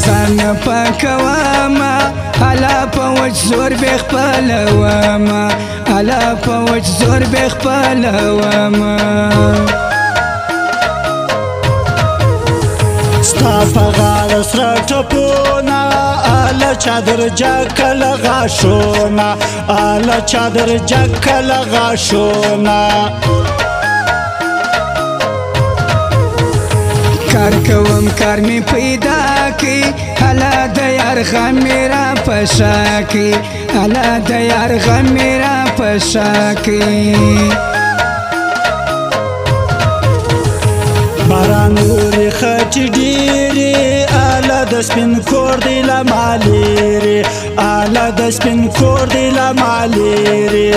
ځان پاکوما الا په وچ زور به خپلوما الا په وچ زور به خپلوما ستا په غاړه سره ټپونه اله چادر جکل غاښونه اله چادر جکل غاښونه کار کوم کار می پیدا کی الا د یار غم میرا پشا کی الا د یار غم میرا پشا کی باران اوري خټې ډېرې اله د سپین کور دی له مالیرې اله د سپین کور دی له مالیرې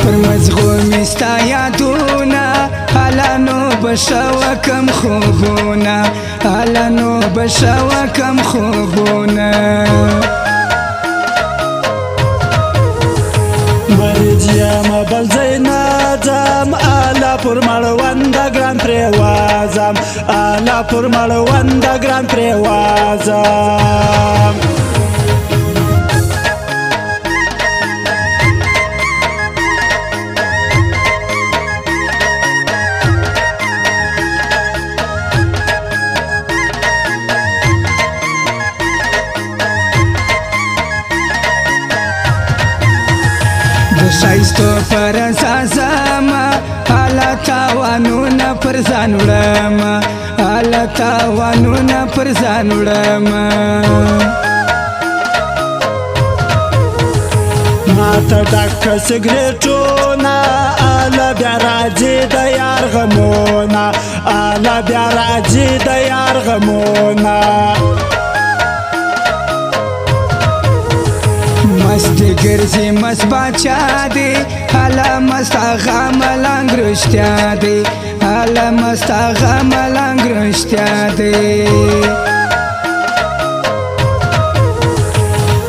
پر مزغو می ستا یادونه الا نو بشوه کم خوبونه الا نو بشوه کم خوبونه مریض یم بل ځای نه ځم اله پر مړونده ګران پرېوازم اله پر مړونده ګران پرېوازم شایستو پر اساسما الا تاوانونه پر ځان وړم الا تاوانونه پر ځان وړم ماته ډک سګریټونه اله بیا راځي د یار غمونه اله بیا راځي د یار غمونه مست ګرځي مست باچا دی الا مست هغه ملنګ رښتیا دی الا مست هغه ملنګ رښتیا دی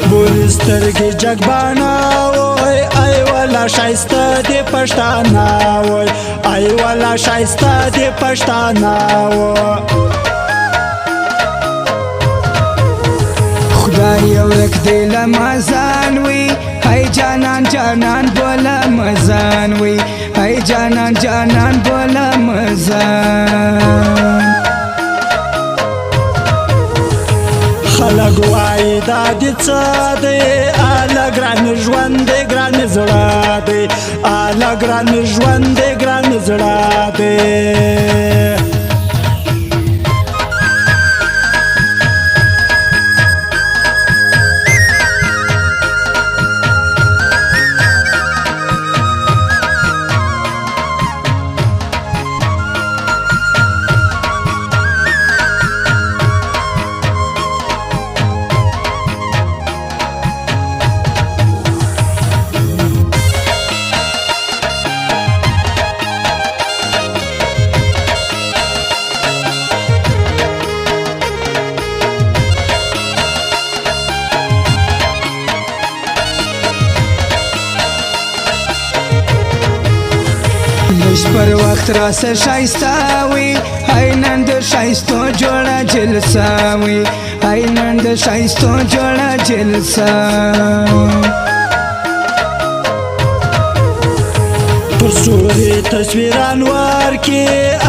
بورې سترګې جګبانه وای ای والا ښایسته دې پښتانه وای ای والا ښایسته دې پښتانه وای خدای ورک دی لمازان وی ای جانان جانان بولا مزان وی ای جانان جانان بولا مزان خلک وایي دا دې څه دی اله ګران مې ژوند دی ګران مې زړه دی اله ګران مې ژوند دی ګران مې زړه دی لږ پر وخت راسه ښایسته وي ای نن د ښایستو جوړه جلسه وي ای نن د ښایستو جوړه جلسه پر سوري تصویر انوار کې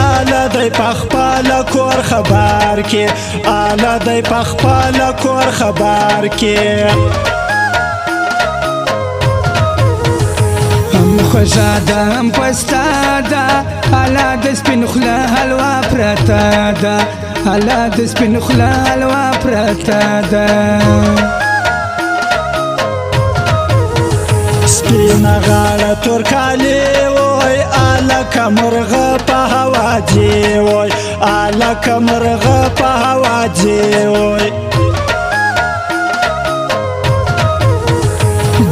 اله دی په خپله کور خبر کې اله دی په خپله کور خبر کې خوږه ده هم پسته ده الا د سپین خوله حلوا پرته ده الا د سپین خوله حلوا پرته ده سپینه غاړه تور کالي وای اله که مرغه په هوا ځي وای اله که مرغه په هوا ځي وای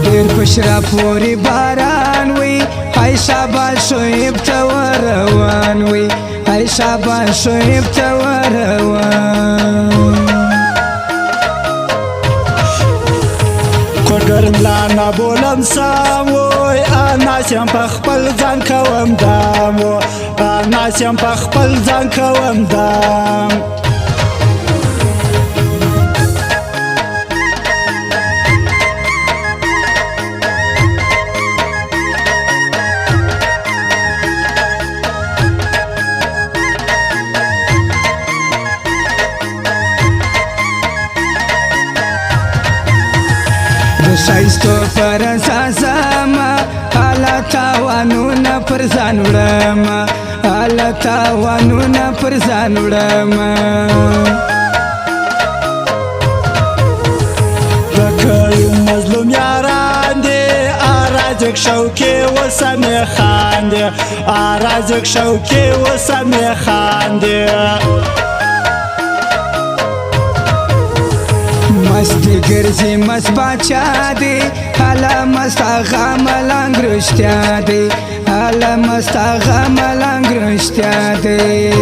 ډېر په شرا پورې باران وي ای شاباش شعیب ته وروان وي ای شاباش شعیب ته وروان کوټګر ملا نه بولم سم وای اناس یم په خپل ځان کوم دام ناسم په خپل ځان کوم دم شایستو پر اساسما حالا تاوانونه پر ځان وړم حالا تاوانونه پر ځان وړم دکړیو مظلوم یاران دي ارازک شوکې وسمې خاندي ارازک شوکې وسمې خاندي مستی ګرځي مست باچا دی حالا مست هغه ملنګ رښتیا دی حالا مست هغه ملنګ رښتیا دی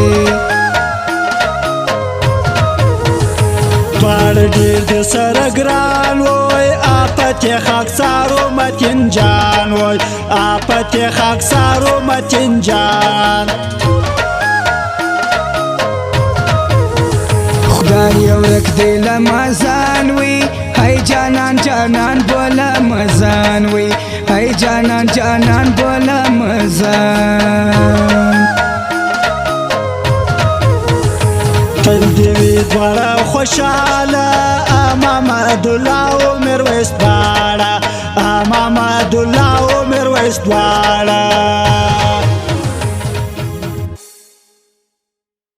دواړه ډېر د سره ګران وای آفت یې خاکسارو متین جان وای آفت یې خاکسارو متین جان خدای ورک دی لمازان وی های جانان جانان بولا مزان وی های جانان جانان بولا مزان تل دې وي دواړه خوشاله امام عبدالله او میرویس دواړه امام عبدالله او میرویس دواړه